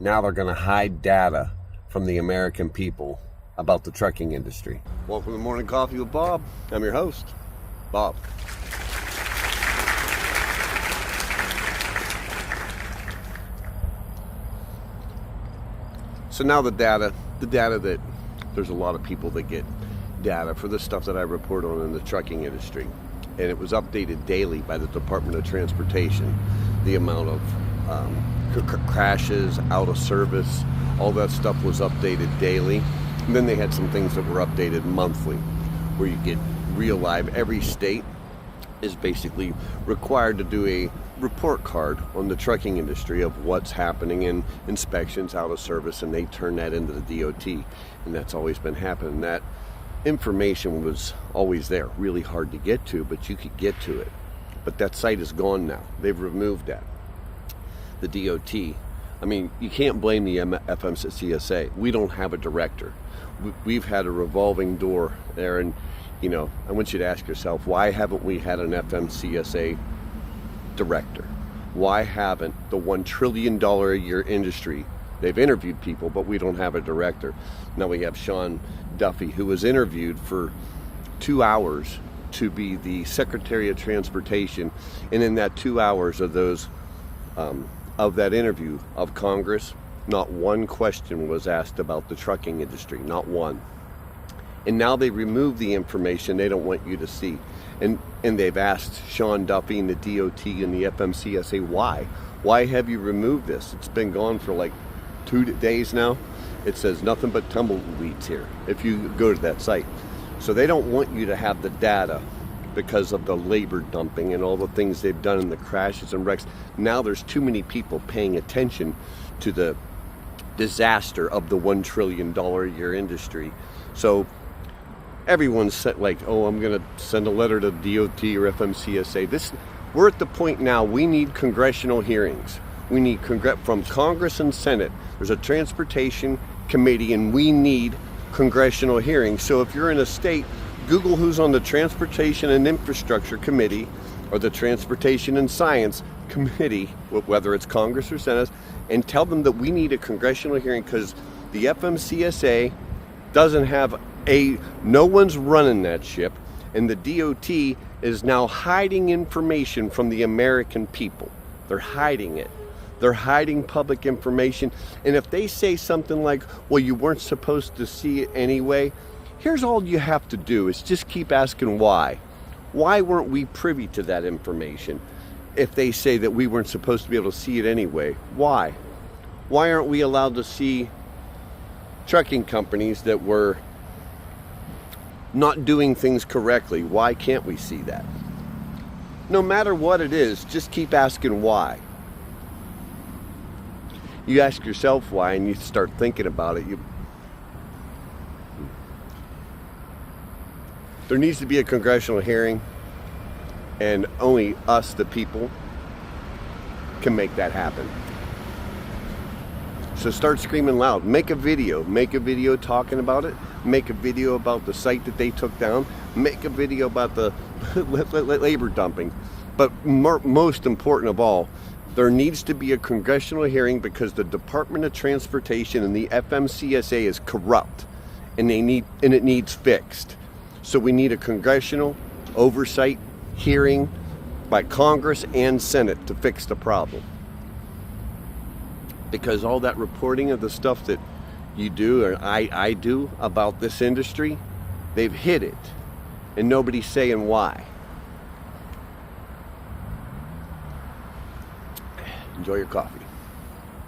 Now they're going to hide data from the American people about the trucking industry. Welcome to Morning Coffee with Bob. I'm your host, Bob. So now the data that there's a lot of people that get data for the stuff that I report on in the trucking industry. And it was updated daily by the Department of Transportation. The amount of crashes, out of service, all that stuff was updated daily. And then they had some things that were updated monthly, where you get real live. Every state is basically required to do a report card on the trucking industry of what's happening in inspections, out of service, and they turn that into the DOT. And that's always been happening. That information was always there, really hard to get to, but you could get to it. But that site is gone now. They've removed that. The DOT, I mean, you can't blame the FMCSA. We don't have a director. We've had a revolving door there, and you know, I want you to ask yourself, why haven't we had an FMCSA director? Why haven't the $1 trillion a year industry, they've interviewed people, but we don't have a director. Now we have Sean Duffy, who was interviewed for 2 hours to be the Secretary of Transportation, and in that 2 hours of those of that interview of Congress, not one question was asked about the trucking industry, not one. And now they remove the information they don't want you to see. And they've asked Sean Duffy and the DOT and the FMCSA, why? Why have you removed this? It's been gone for like 2 days now. It says nothing but tumbleweeds here if you go to that site. So they don't want you to have the data because of the labor dumping and all the things they've done in the crashes and wrecks. Now there's too many people paying attention to the disaster of the $1 trillion a year industry. So everyone's set like, oh, I'm going to send a letter to DOT or FMCSA. We're at the point now, we need congressional hearings. We need from Congress and Senate. There's a transportation committee, and we need congressional hearings. So if you're in a state, Google who's on the Transportation and Infrastructure Committee or the Transportation and Science Committee, whether it's Congress or Senate, and tell them that we need a congressional hearing because the FMCSA doesn't have no one's running that ship, and the DOT is now hiding information from the American people. They're hiding it. They're hiding public information. And if they say something like, well, you weren't supposed to see it anyway, here's all you have to do is just keep asking why. Why weren't we privy to that information? If they say that we weren't supposed to be able to see it anyway, why? Why aren't we allowed to see trucking companies that were not doing things correctly? Why can't we see that? No matter what it is, just keep asking why. You ask yourself why and you start thinking about it. There needs to be a congressional hearing, and only us, the people, can make that happen. So start screaming loud. Make a video talking about it. Make a video about the site that they took down. Make a video about the labor dumping. But most important of all, there needs to be a congressional hearing because the Department of Transportation and the FMCSA is corrupt, and it needs fixed. So we need a congressional oversight hearing by Congress and Senate to fix the problem. Because all that reporting of the stuff that you do or I do about this industry, they've hid it, and nobody's saying why. Enjoy your coffee.